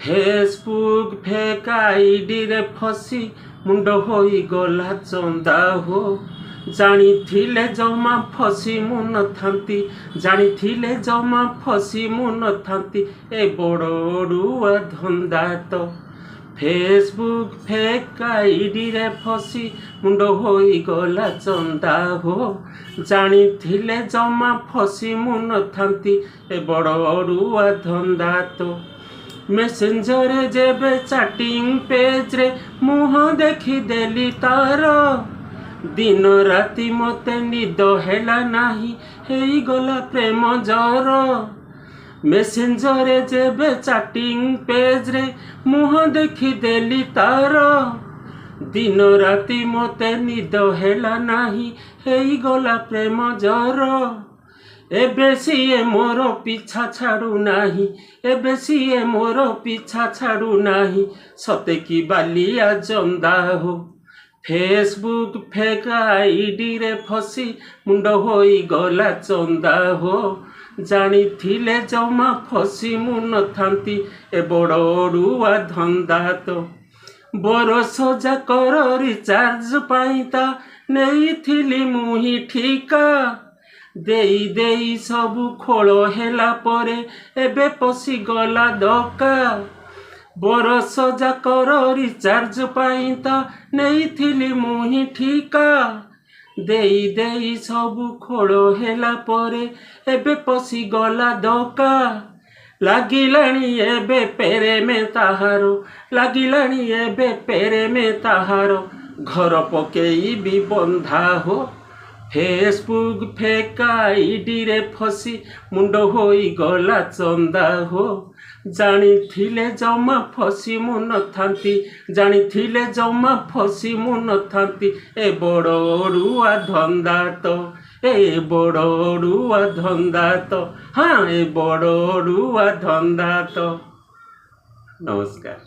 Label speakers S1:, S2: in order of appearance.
S1: Facebook fake ID रे फसी मुंड होई गला चंदा हो। जानिथिले जमा फसी मु नथांती, जानिथिले जमा फसी मु नथांती। ए बड़ अड़ुआ धंदा तो फेसबुक फेक आईडी रे फसी मुंड होई गला चंदा हो। जानिथिले जमा फसी मु नथांती। ए बड़ अड़ुआ धंदा तो मेसेंजर जेबे चैटिंग पेज रे मुह देखी देली तार। दिन राति मते निद हेला नाही, हेई गला प्रेम जर। मेसेंजर जेबे चैटिंग पेज रे मुह देखी देली तार। दिन राति मते निद हेला नाही, हेई गला प्रेम जर। एबे सीए मोर पीछा छाड़ू नाही, एबे सीए मोर पीछा छाड़ू नाही। सते की बालिया जंदा हो। फेसबुक फेक आईडी रे फसी मुंड होई गला चंदा हो। जानिथिले जमा फसी मु नथांती। ए बड़ अड़ुआ धंदा तो बरस जाकर रिचार्ज पाइता नेइथिली मुही ठिका। देई देई सबु खोल हेला परे एबे पसी गला धक्का। बरस जाकर रिचार्ज पाइता नेइथिली मुही ठिका। देई देई सबु खोल हेला परे एबे पसी गला धक्का। लागिलाणी एबे पेरे में ताहारो, लागिलाणी एबे पेरे में ताहारो। घर पकेई भी बंधा हो। फेसबुक फेक आईडी रे फसी मुंड होई गला चंदा हो। जानिथिले जमा फसी मु नथांती, जानिथिले जमा फसी मु नथांती। ए बड़ अड़ुआ धंदा तो, ए बड़ अड़ुआ धंदा तो, हाँ ए बड़ अड़ुआ धंदा तो। नमस्कार।